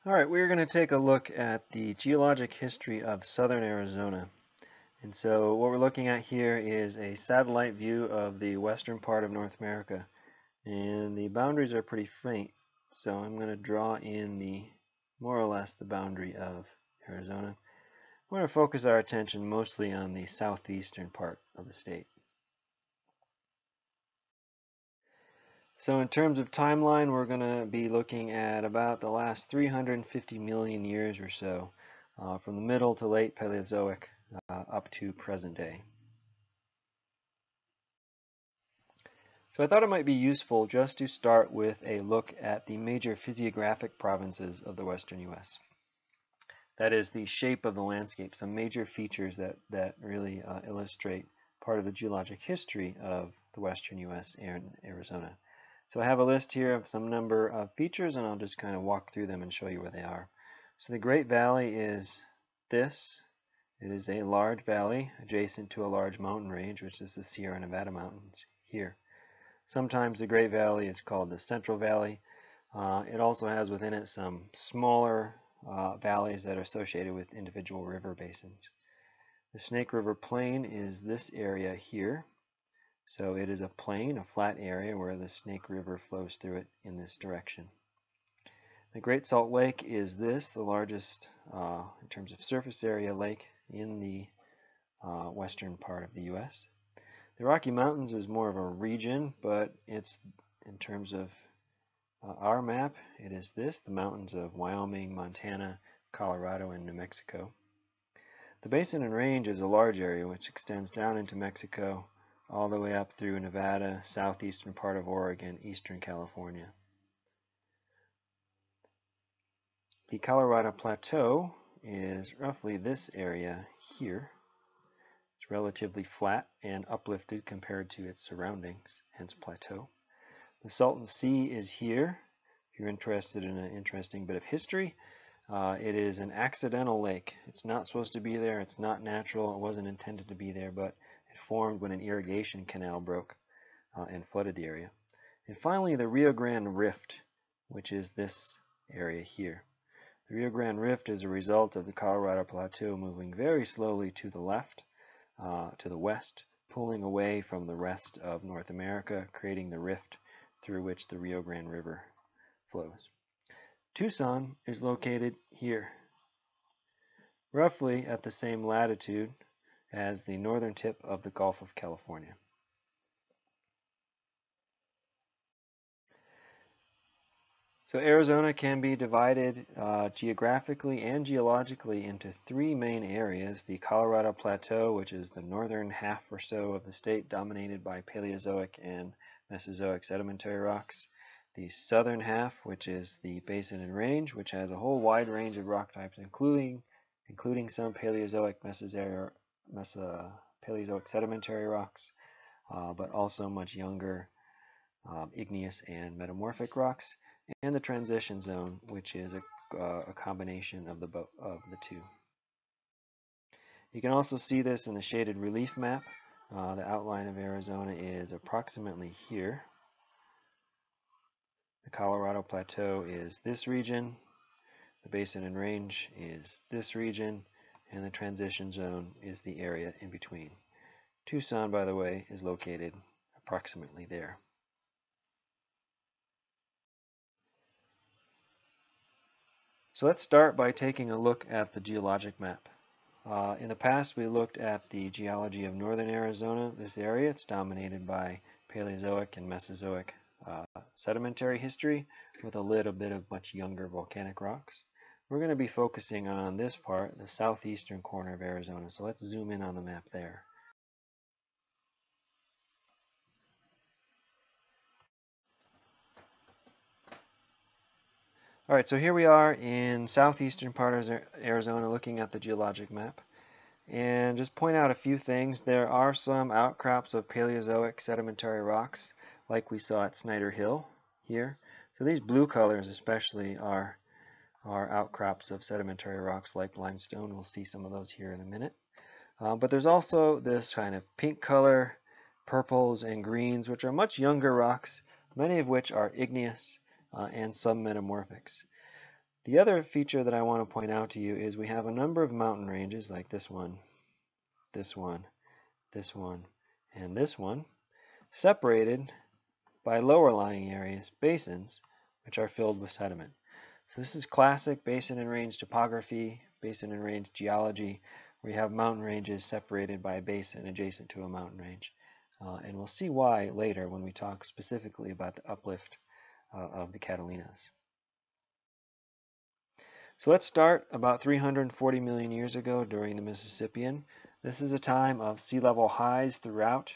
All right, we're going to take a look at the geologic history of southern Arizona. And so what we're looking at here is a satellite view of the western part of North America. And the boundaries are pretty faint, so I'm going to draw in more or less the boundary of Arizona. We're going to focus our attention mostly on the southeastern part of the state. So in terms of timeline, we're going to be looking at about the last 350 million years or so, from the middle to late Paleozoic up to present day. So I thought it might be useful just to start with a look at the major physiographic provinces of the western U.S. That is the shape of the landscape, some major features that really illustrate part of the geologic history of the western U.S. and Arizona. So I have a list here of some number of features, and I'll just kind of walk through them and show you where they are. So the Great Valley is this. It is a large valley adjacent to a large mountain range, which is the Sierra Nevada mountains here. Sometimes the Great Valley is called the Central Valley. It also has within it some smaller valleys that are associated with individual river basins. The Snake River Plain is this area here. So it is a plain, a flat area where the Snake River flows through it in this direction. The Great Salt Lake is the largest in terms of surface area lake in the western part of the U.S. The Rocky Mountains is more of a region, but it's in terms of our map, it is the mountains of Wyoming, Montana, Colorado, and New Mexico. The Basin and Range is a large area which extends down into Mexico, all the way up through Nevada, southeastern part of Oregon, eastern California. The Colorado Plateau is roughly this area here. It's relatively flat and uplifted compared to its surroundings, hence plateau. The Salton Sea is here. If you're interested in an interesting bit of history, it is an accidental lake. It's not supposed to be there. It's not natural. It wasn't intended to be there, but it formed when an irrigation canal broke and flooded the area. And finally, the Rio Grande Rift, which is this area here. The Rio Grande Rift is a result of the Colorado Plateau moving very slowly to the left, to the west, pulling away from the rest of North America, creating the rift through which the Rio Grande River flows. Tucson is located here, roughly at the same latitude as the northern tip of the Gulf of California. So Arizona can be divided geographically and geologically into three main areas: the Colorado Plateau, which is the northern half or so of the state, dominated by Paleozoic and Mesozoic sedimentary rocks; the southern half, which is the Basin and Range, which has a whole wide range of rock types, including some Paleozoic, Paleozoic sedimentary rocks, but also much younger igneous and metamorphic rocks; and the transition zone, which is a combination of the two. You can also see this in the shaded relief map. The outline of Arizona is approximately here. The Colorado Plateau is this region, the Basin and Range is this region, and the transition zone is the area in between. Tucson, by the way, is located approximately there. So let's start by taking a look at the geologic map. In the past, we looked at the geology of northern Arizona, this area. It's dominated by Paleozoic and Mesozoic sedimentary history with a little bit of much younger volcanic rocks. We're going to be focusing on this part, the southeastern corner of Arizona. So let's zoom in on the map there. All right, so here we are in southeastern part of Arizona looking at the geologic map. And just point out a few things. There are some outcrops of Paleozoic sedimentary rocks, like we saw at Snyder Hill here. So these blue colors especially are outcrops of sedimentary rocks like limestone. We'll see some of those here in a minute. But there's also this kind of pink color, purples and greens, which are much younger rocks, many of which are igneous and some metamorphics. The other feature that I want to point out to you is we have a number of mountain ranges like this one, this one, this one, and this one, separated by lower lying areas, basins, which are filled with sediment. So this is classic basin and range topography, basin and range geology, where you have mountain ranges separated by a basin adjacent to a mountain range. And we'll see why later when we talk specifically about the uplift of the Catalinas. So let's start about 340 million years ago during the Mississippian. This is a time of sea level highs throughout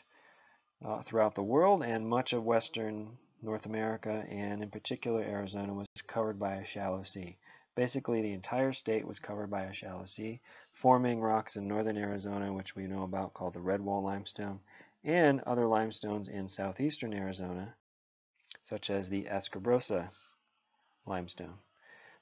the world, and much of western North America, and in particular Arizona, was covered by a shallow sea. Basically, the entire state was covered by a shallow sea, forming rocks in northern Arizona, which we know about, called the red wall limestone, and other limestones in southeastern Arizona, such as the Escabrosa limestone.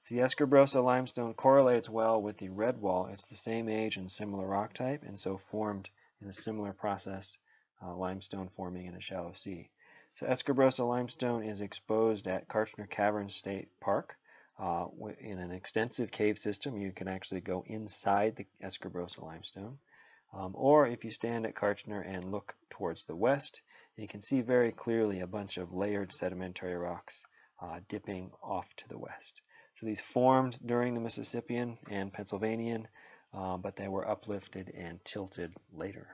So the Escabrosa limestone correlates well with the red wall. It's the same age and similar rock type, and so formed in a similar process, limestone forming in a shallow sea. So Escabrosa limestone is exposed at Kartchner Caverns State Park in an extensive cave system. You can actually go inside the Escabrosa limestone. Or if you stand at Kartchner and look towards the west, you can see very clearly a bunch of layered sedimentary rocks dipping off to the west. So these formed during the Mississippian and Pennsylvanian, but they were uplifted and tilted later.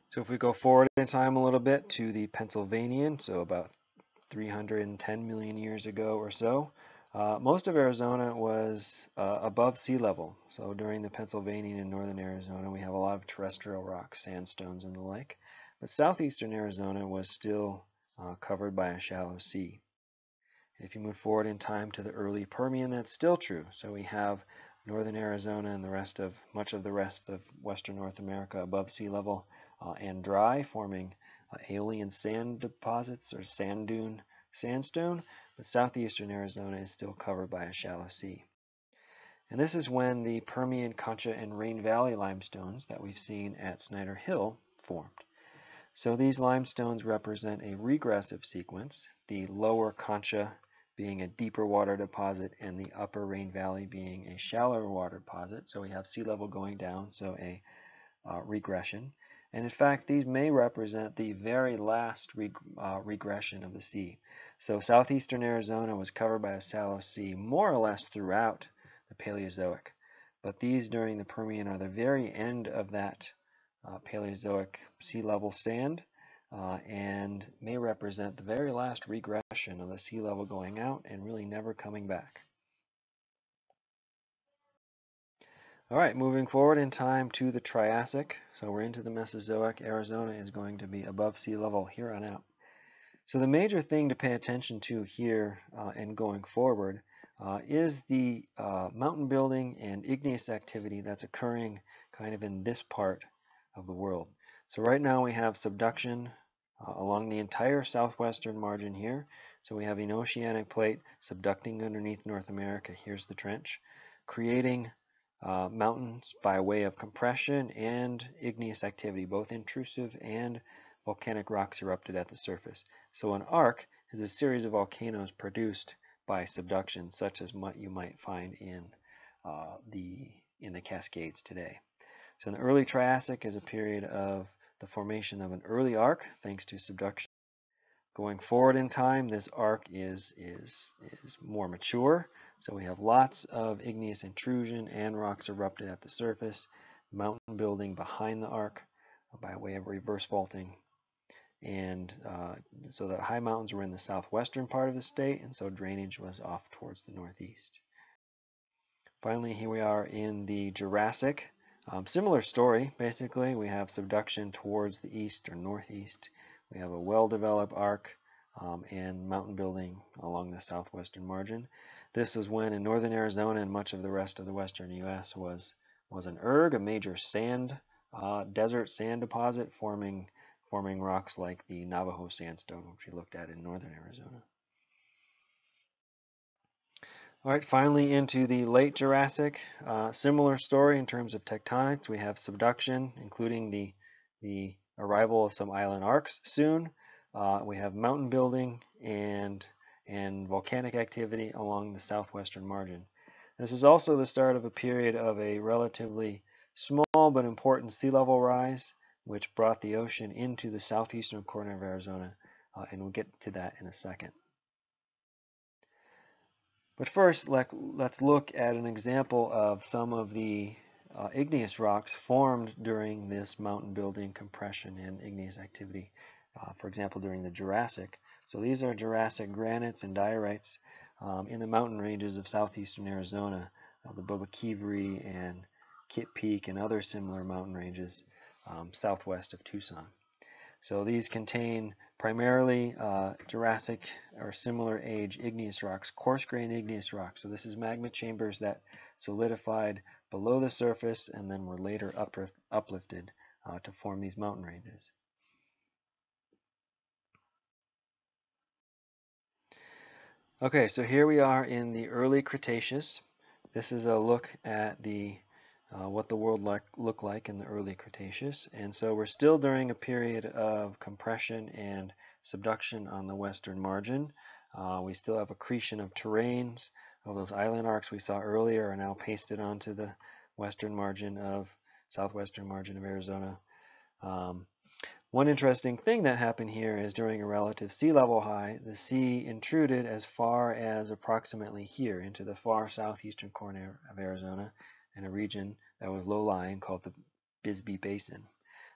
So if we go forward in time a little bit to the Pennsylvanian, so about 310 million years ago or so, most of Arizona was above sea level. So during the Pennsylvanian and northern Arizona, we have a lot of terrestrial rocks, sandstones and the like. But southeastern Arizona was still covered by a shallow sea. If you move forward in time to the early Permian, that's still true. So we have northern Arizona and much of the rest of western North America above sea level and dry, forming Aeolian sand deposits or sand dune sandstone, but southeastern Arizona is still covered by a shallow sea. And this is when the Permian, Concha, and Rain Valley limestones that we've seen at Snyder Hill formed. So these limestones represent a regressive sequence, the lower Concha being a deeper water deposit and the upper Rain Valley being a shallower water deposit. So we have sea level going down, so a regression. And in fact, these may represent the very last regression of the sea. So southeastern Arizona was covered by a shallow sea more or less throughout the Paleozoic. But these during the Permian are the very end of that Paleozoic sea level stand and may represent the very last regression of the sea level going out and really never coming back. All right, moving forward in time to the Triassic. So we're into the Mesozoic. Arizona is going to be above sea level here on out. So the major thing to pay attention to here and going forward is the mountain building and igneous activity that's occurring kind of in this part of the world. So right now we have subduction along the entire southwestern margin here. So we have an oceanic plate subducting underneath North America. Here's the trench, creating mountains by way of compression and igneous activity, both intrusive and volcanic rocks erupted at the surface. So an arc is a series of volcanoes produced by subduction, such as what you might find in the Cascades today. So in the early Triassic is a period of the formation of an early arc thanks to subduction. Going forward in time, this arc is more mature. So we have lots of igneous intrusion and rocks erupted at the surface, mountain building behind the arc by way of reverse faulting. And so the high mountains were in the southwestern part of the state, and so drainage was off towards the northeast. Finally, here we are in the Jurassic. Similar story, basically. We have subduction towards the east or northeast. We have a well-developed arc and mountain building along the southwestern margin. This is when in northern Arizona and much of the rest of the western U.S. was an erg, a major desert sand deposit forming rocks like the Navajo sandstone, which we looked at in northern Arizona. All right, finally into the late Jurassic. Similar story in terms of tectonics. We have subduction, including the arrival of some island arcs soon. We have mountain building and and volcanic activity along the southwestern margin. This is also the start of a period of a relatively small but important sea level rise, which brought the ocean into the southeastern corner of Arizona, and we'll get to that in a second. But first, let's look at an example of some of the igneous rocks formed during this mountain building, compression, and igneous activity, for example, during the Jurassic. So these are Jurassic granites and diorites in the mountain ranges of southeastern Arizona, the Boboquiviri and Kit Peak and other similar mountain ranges southwest of Tucson. So these contain primarily Jurassic or similar age igneous rocks, coarse-grained igneous rocks. So this is magma chambers that solidified below the surface and then were later uplifted to form these mountain ranges. Okay, so here we are in the early Cretaceous. This is a look at what the world looked like in the early Cretaceous. And so we're still during a period of compression and subduction on the western margin. We still have accretion of terrains. All those island arcs we saw earlier are now pasted onto the southwestern margin of Arizona. One interesting thing that happened here is during a relative sea level high, the sea intruded as far as approximately here into the far southeastern corner of Arizona in a region that was low-lying called the Bisbee Basin.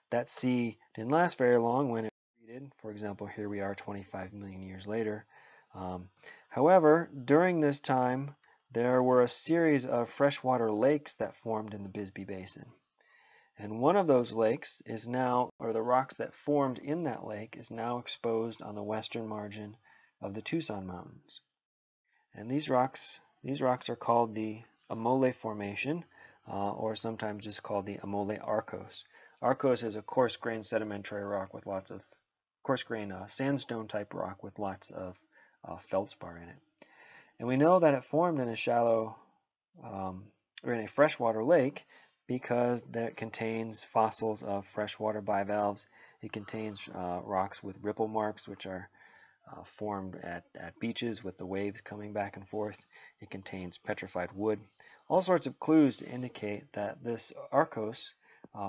That sea didn't last very long when it retreated. For example, here we are 25 million years later. However, during this time, there were a series of freshwater lakes that formed in the Bisbee Basin. And one of those lakes is now, or the rocks that formed in that lake, is now exposed on the western margin of the Tucson Mountains. And these rocks are called the Amole Formation, or sometimes just called the Amole Arcos. Arcos is a coarse-grained sedimentary rock with lots of coarse-grained sandstone-type rock with lots of feldspar in it. And we know that it formed in a shallow, or in a freshwater lake, because it contains fossils of freshwater bivalves. It contains rocks with ripple marks, which are formed at beaches with the waves coming back and forth. It contains petrified wood. All sorts of clues to indicate that this Arcos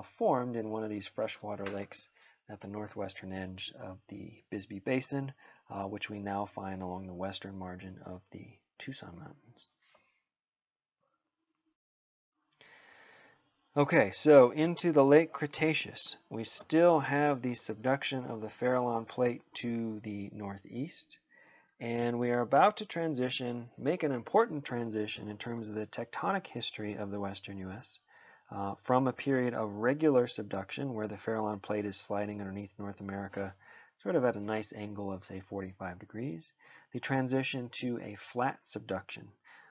formed in one of these freshwater lakes at the northwestern edge of the Bisbee Basin, which we now find along the western margin of the Tucson Mountains. Okay, so into the late Cretaceous, we still have the subduction of the Farallon Plate to the northeast, and we are about to make an important transition in terms of the tectonic history of the western U.S. From a period of regular subduction, where the Farallon Plate is sliding underneath North America, sort of at a nice angle of, say, 45 degrees, the transition to a flat subduction.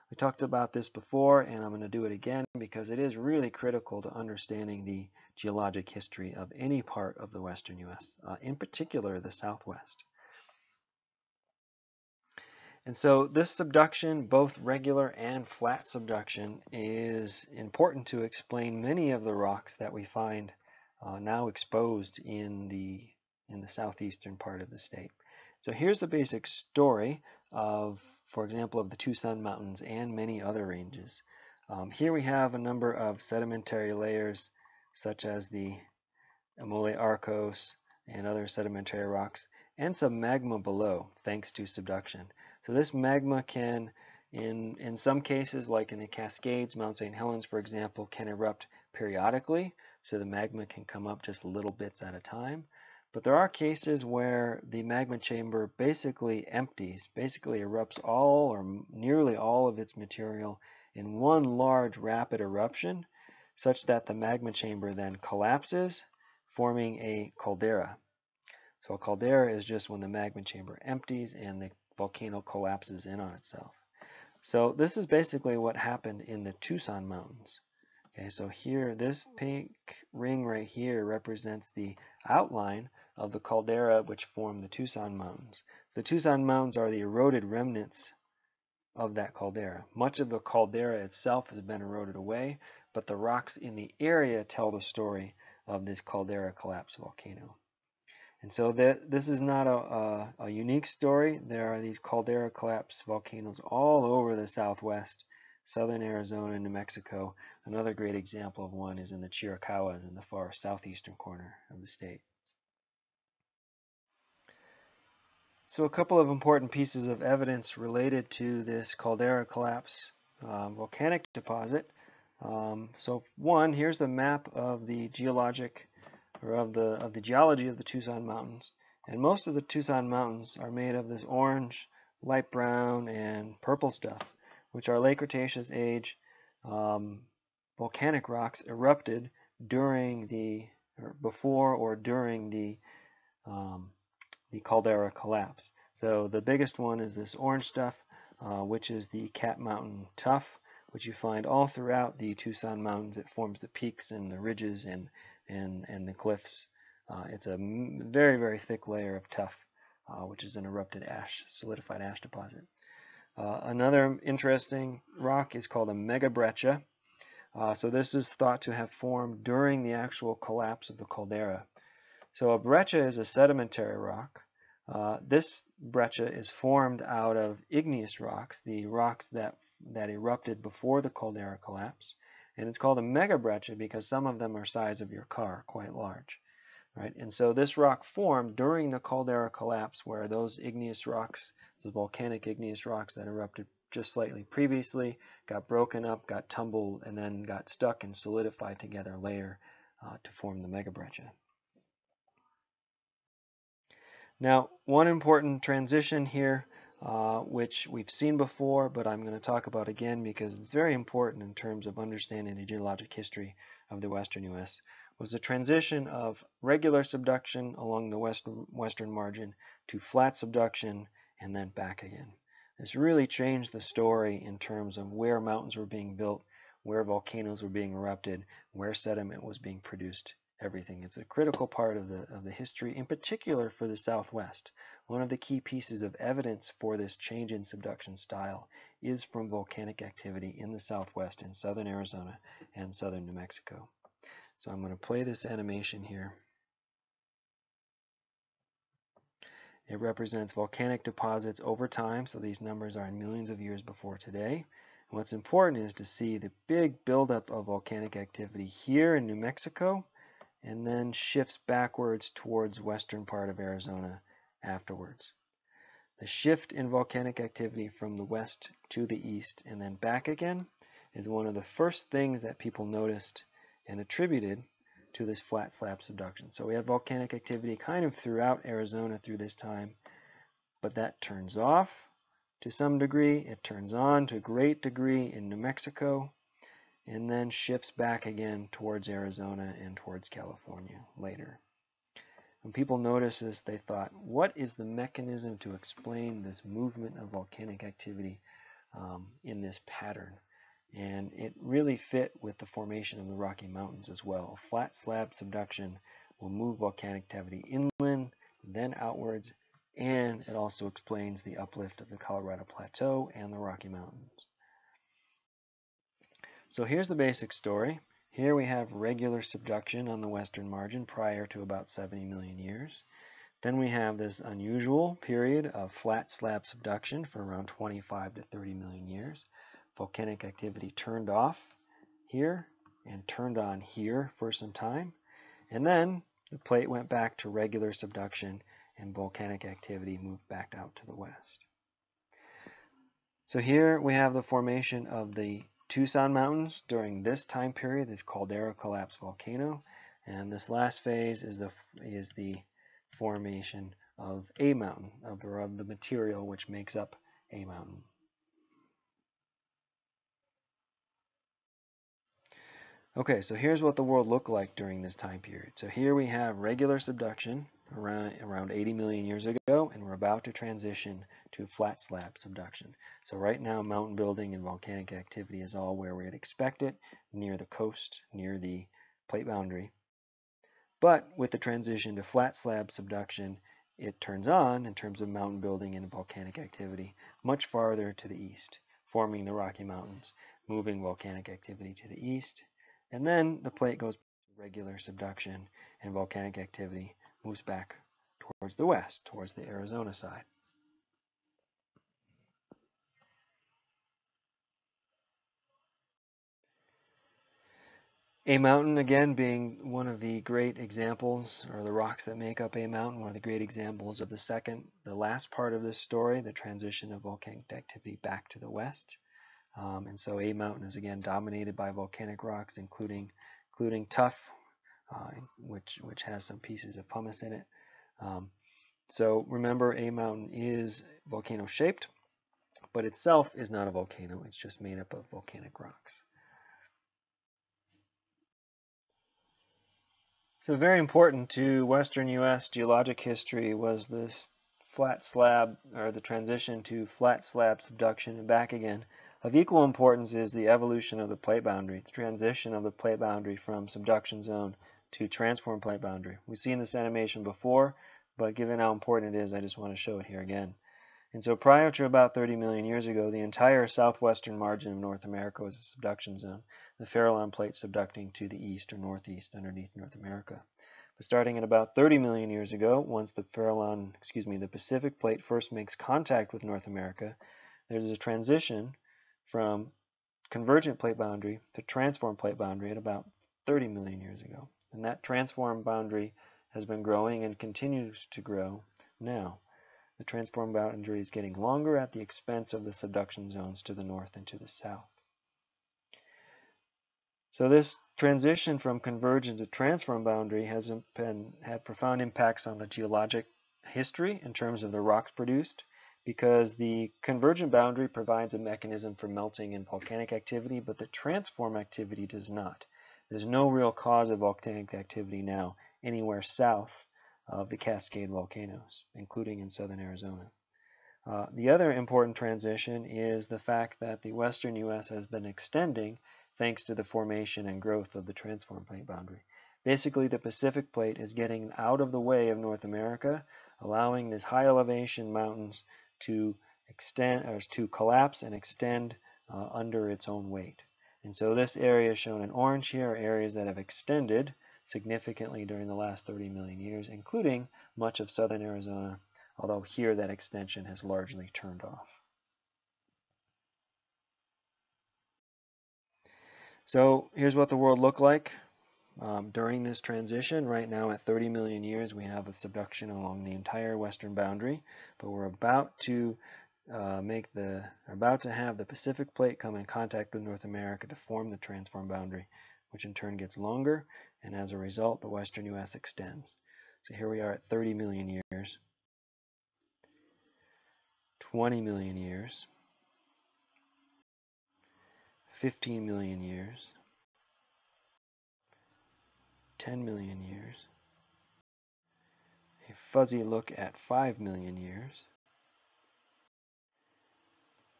We talked about this before, and I'm going to do it again because it is really critical to understanding the geologic history of any part of the western U.S., in particular the Southwest. And so this subduction, both regular and flat subduction, is important to explain many of the rocks that we find now exposed in the southeastern part of the state. So here's the basic story of, for example, of the Tucson Mountains and many other ranges. Here we have a number of sedimentary layers, such as the Amole Arcos and other sedimentary rocks, and some magma below, thanks to subduction. So this magma can, in some cases, like in the Cascades, Mount St. Helens, for example, can erupt periodically, so the magma can come up just little bits at a time. But there are cases where the magma chamber basically empties, basically erupts all or nearly all of its material in one large rapid eruption, such that the magma chamber then collapses, forming a caldera. So a caldera is just when the magma chamber empties and the volcano collapses in on itself. So this is basically what happened in the Tucson Mountains. Okay, so here, this pink ring right here represents the outline of the caldera which formed the Tucson Mountains. The Tucson Mountains are the eroded remnants of that caldera. Much of the caldera itself has been eroded away, but the rocks in the area tell the story of this caldera collapse volcano. And so this is not a unique story. There are these caldera collapse volcanoes all over the southwest, southern Arizona, New Mexico. Another great example of one is in the Chiricahuas in the far southeastern corner of the state. So a couple of important pieces of evidence related to this caldera collapse volcanic deposit. So one, here's the map of the geologic or of the geology of the Tucson Mountains. And most of the Tucson Mountains are made of this orange, light brown, and purple stuff, which are late Cretaceous age volcanic rocks erupted during before or during the caldera collapse. So the biggest one is this orange stuff, which is the Cat Mountain tuff, which you find all throughout the Tucson Mountains. It forms the peaks and the ridges and the cliffs. It's a very, very thick layer of tuff, which is an erupted ash, solidified ash deposit. Another interesting rock is called a megabreccia. So this is thought to have formed during the actual collapse of the caldera. So a breccia is a sedimentary rock. This breccia is formed out of igneous rocks, the rocks that erupted before the caldera collapse. And it's called a megabreccia because some of them are size of your car, quite large. Right? And so this rock formed during the caldera collapse where those igneous rocks, those volcanic igneous rocks that erupted just slightly previously, got broken up, got tumbled, and then got stuck and solidified together layer to form the megabreccia. Now, one important transition here, which we've seen before, but I'm going to talk about again because it's very important in terms of understanding the geologic history of the western U.S., was the transition of regular subduction along the western margin to flat subduction and then back again. This really changed the story in terms of where mountains were being built, where volcanoes were being erupted, where sediment was being produced. Everything. It's a critical part of the history, in particular for the Southwest. One of the key pieces of evidence for this change in subduction style is from volcanic activity in the Southwest in southern Arizona and southern New Mexico. So I'm going to play this animation here. It represents volcanic deposits over time, so these numbers are in millions of years before today. And what's important is to see the big buildup of volcanic activity here in New Mexico, and then shifts backwards towards western part of Arizona afterwards. The shift in volcanic activity from the west to the east and then back again is one of the first things that people noticed and attributed to this flat slab subduction. So we have volcanic activity kind of throughout Arizona through this time, but that turns off to some degree. It turns on to a great degree in New Mexico, and then shifts back again towards Arizona and towards California later. When people noticed this, they thought, what is the mechanism to explain this movement of volcanic activity in this pattern? And it really fit with the formation of the Rocky Mountains as well. Flat slab subduction will move volcanic activity inland, then outwards, and it also explains the uplift of the Colorado Plateau and the Rocky Mountains. So here's the basic story. Here we have regular subduction on the western margin prior to about 70 million years. Then we have this unusual period of flat slab subduction for around 25 to 30 million years. Volcanic activity turned off here and turned on here for some time. And then the plate went back to regular subduction and volcanic activity moved back out to the west. So here we have the formation of the Tucson Mountains during this time period, this caldera collapse volcano, and this last phase is the formation of a mountain, of the material which makes up a mountain. Okay, so here's what the world looked like during this time period. So here we have regular subduction around 80 million years ago, and we're about to transition to flat slab subduction. So right now, mountain building and volcanic activity is all where we'd expect it, near the coast, near the plate boundary. But with the transition to flat slab subduction, it turns on, in terms of mountain building and volcanic activity, much farther to the east, forming the Rocky Mountains, moving volcanic activity to the east. And then the plate goes to regular subduction and volcanic activity moves back towards the west, towards the Arizona side. A mountain, again, being one of the great examples, or the rocks that make up a mountain, one of the great examples of the last part of this story, the transition of volcanic activity back to the west. And so a mountain is again dominated by volcanic rocks, including tuff, which has some pieces of pumice in it. So remember, a mountain is volcano shaped, but itself is not a volcano. It's just made up of volcanic rocks. So very important to Western U.S. geologic history was this flat slab, or the transition to flat slab subduction and back again. Of equal importance is the evolution of the plate boundary, the transition of the plate boundary from subduction zone to transform plate boundary. We've seen this animation before, but given how important it is, I just want to show it here again. And so prior to about 30 million years ago, the entire southwestern margin of North America was a subduction zone, the Farallon plate subducting to the east or northeast underneath North America. But starting at about 30 million years ago, once the the Pacific plate first makes contact with North America, there's a transition from convergent plate boundary to transform plate boundary at about 30 million years ago. And that transform boundary has been growing and continues to grow now. The transform boundary is getting longer at the expense of the subduction zones to the north and to the south. So this transition from convergent to transform boundary has had profound impacts on the geologic history in terms of the rocks produced, because the convergent boundary provides a mechanism for melting and volcanic activity, but the transform activity does not. There's no real cause of volcanic activity now anywhere south of the Cascade volcanoes, including in southern Arizona. The other important transition is the fact that the western U.S. has been extending thanks to the formation and growth of the transform plate boundary. Basically, the Pacific plate is getting out of the way of North America, allowing these high elevation mountains to extend, or to collapse and extend under its own weight. And so this area shown in orange here are areas that have extended significantly during the last 30 million years, including much of southern Arizona, although here that extension has largely turned off. So here's what the world looked like during this transition. Right now at 30 million years, we have a subduction along the entire western boundary, but we're about to have the Pacific plate come in contact with North America to form the transform boundary, which in turn gets longer, and as a result, the western U.S. extends. So here we are at 30 million years, 20 million years, 15 million years, 10 million years, a fuzzy look at 5 million years,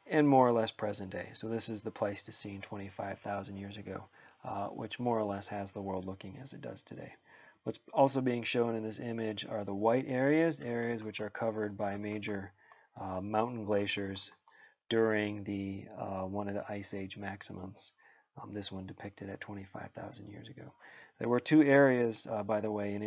and more or less present day. So this is the Pleistocene 25,000 years ago, which more or less has the world looking as it does today. What's also being shown in this image are the white areas which are covered by major mountain glaciers during the one of the Ice Age maximums. This one depicted at 25,000 years ago. There were two areas, by the way, in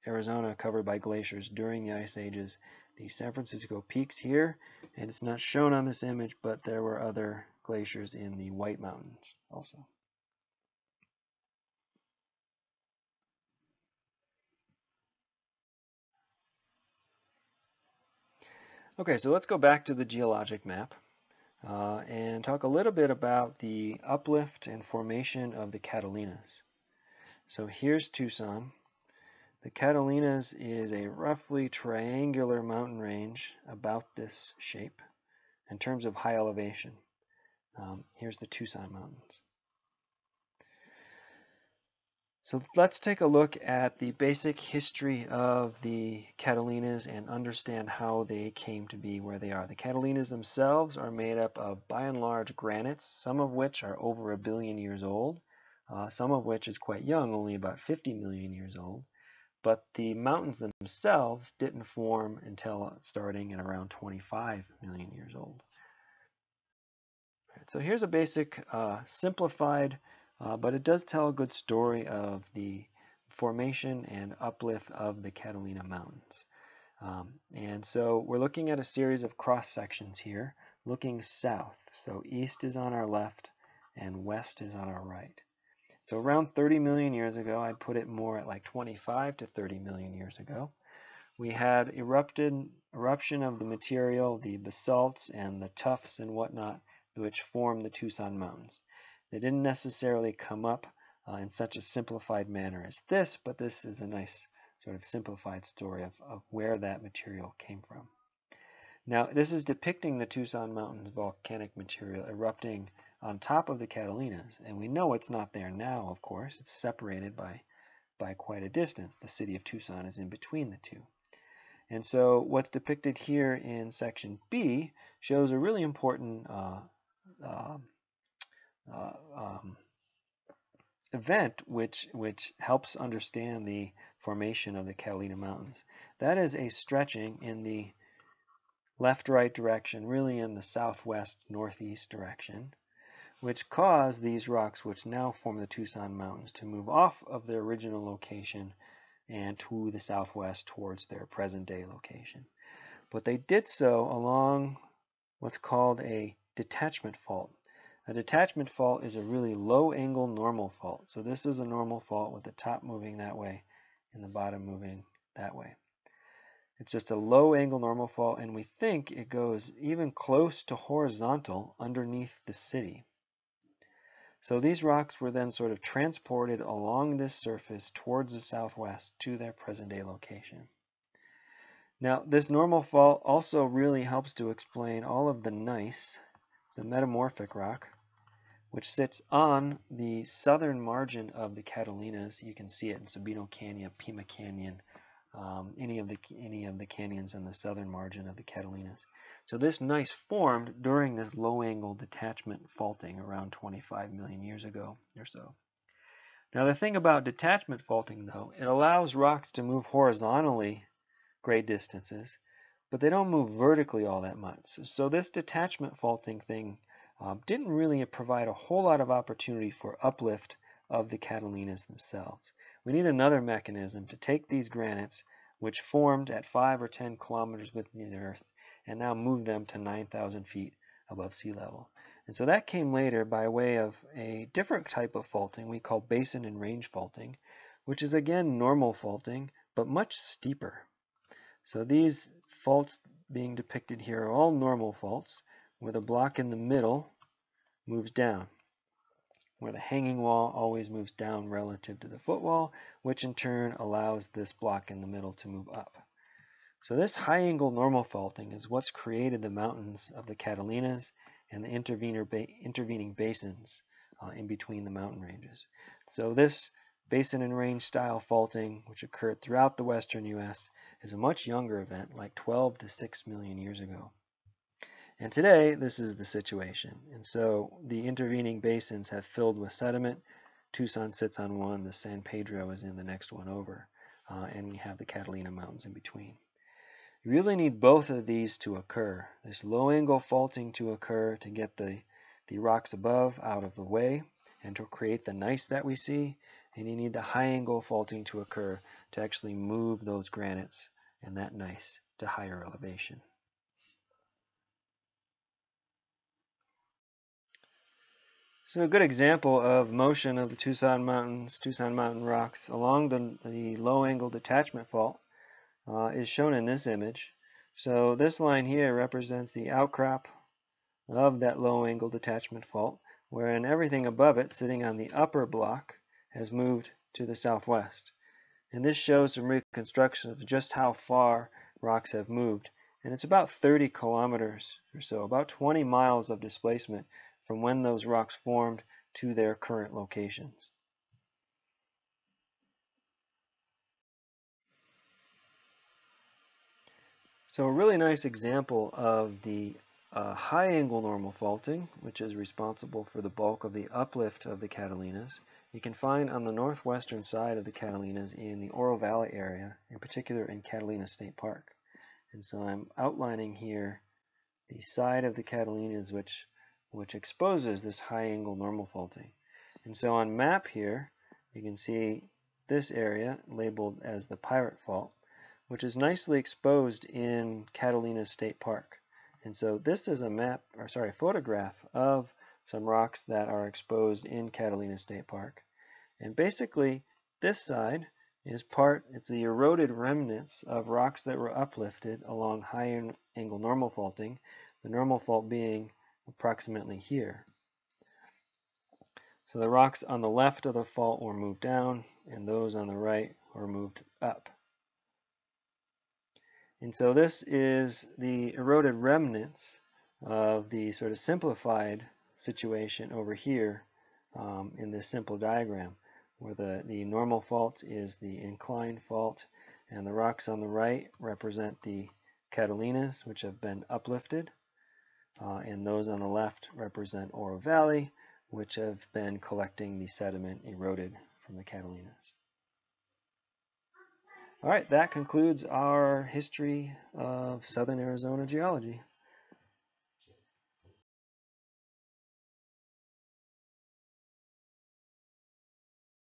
Arizona covered by glaciers during the Ice Ages. The San Francisco Peaks here, and it's not shown on this image, but there were other glaciers in the White Mountains also. Okay, so let's go back to the geologic map and talk a little bit about the uplift and formation of the Catalinas. So here's Tucson. The Catalinas is a roughly triangular mountain range about this shape in terms of high elevation. Here's the Tucson Mountains. So let's take a look at the basic history of the Catalinas and understand how they came to be where they are. The Catalinas themselves are made up of, by and large, granites, some of which are over 1 billion years old, some of which is quite young, only about 50 million years old. But the mountains themselves didn't form until starting at around 25 million years old. Right, so here's a basic simplified, but it does tell a good story of the formation and uplift of the Catalina Mountains. And so we're looking at a series of cross sections here, looking south. So east is on our left and west is on our right. So around 30 million years ago, I'd put it more at like 25 to 30 million years ago, we had eruption of the material, the basalts and the tuffs and whatnot, which form the Tucson Mountains. They didn't necessarily come up in such a simplified manner as this, but this is a nice sort of simplified story of where that material came from. Now, this is depicting the Tucson Mountains volcanic material erupting on top of the Catalinas, and we know it's not there now, of course. It's separated by quite a distance. The city of Tucson is in between the two. And so what's depicted here in section B shows a really important event which helps understand the formation of the Catalina Mountains. That is a stretching in the left-right direction, really in the southwest-northeast direction, which caused these rocks, which now form the Tucson Mountains, to move off of their original location and to the southwest towards their present-day location. But they did so along what's called a detachment fault. A detachment fault is a really low-angle normal fault. So this is a normal fault with the top moving that way and the bottom moving that way. It's just a low-angle normal fault, and we think it goes even close to horizontal underneath the city. So these rocks were then sort of transported along this surface towards the southwest to their present-day location. Now, this normal fault also really helps to explain all of the gneiss, the metamorphic rock, which sits on the southern margin of the Catalinas. You can see it in Sabino Canyon, Pima Canyon, any of the canyons on the southern margin of the Catalinas. So this gneiss formed during this low-angle detachment faulting around 25 million years ago or so. Now the thing about detachment faulting, though, it allows rocks to move horizontally great distances, but they don't move vertically all that much. So this detachment faulting thing didn't really provide a whole lot of opportunity for uplift of the Catalinas themselves. We need another mechanism to take these granites, which formed at 5 or 10 kilometers within the Earth, and now move them to 9,000 feet above sea level. And so that came later by way of a different type of faulting we call basin and range faulting, which is again normal faulting, but much steeper. So these faults being depicted here are all normal faults, where the block in the middle moves down, where the hanging wall always moves down relative to the footwall, which in turn allows this block in the middle to move up. So this high-angle normal faulting is what's created the mountains of the Catalinas and the intervening basins in between the mountain ranges. So this basin and range style faulting, which occurred throughout the western U.S., is a much younger event, like 12 to 6 million years ago. And today, this is the situation. And so the intervening basins have filled with sediment. Tucson sits on one, the San Pedro is in the next one over, and we have the Catalina Mountains in between. You really need both of these to occur. This low-angle faulting to occur to get the rocks above out of the way and to create the gneiss that we see, and you need the high-angle faulting to occur to actually move those granites and that gneiss to higher elevation. So a good example of motion of the Tucson Mountain rocks along the low-angle detachment fault is shown in this image. So this line here represents the outcrop of that low-angle detachment fault, wherein everything above it, sitting on the upper block, has moved to the southwest. And this shows some reconstruction of just how far rocks have moved. And it's about 30 kilometers or so, about 20 miles of displacement from when those rocks formed to their current locations. So a really nice example of the high-angle normal faulting, which is responsible for the bulk of the uplift of the Catalinas, you can find on the northwestern side of the Catalinas in the Oro Valley area, in particular in Catalina State Park. And so I'm outlining here the side of the Catalinas which exposes this high-angle normal faulting. And so on map here, you can see this area labeled as the Pirate Fault, which is nicely exposed in Catalina State Park. And so this is a photograph of some rocks that are exposed in Catalina State Park. And basically, this side is it's the eroded remnants of rocks that were uplifted along high angle normal faulting, the normal fault being approximately here. So the rocks on the left of the fault were moved down, and those on the right were moved up. And so this is the eroded remnants of the sort of simplified situation over here in this simple diagram, where the normal fault is the inclined fault, and the rocks on the right represent the Catalinas, which have been uplifted, and those on the left represent Oro Valley, which have been collecting the sediment eroded from the Catalinas. All right, that concludes our history of Southern Arizona geology.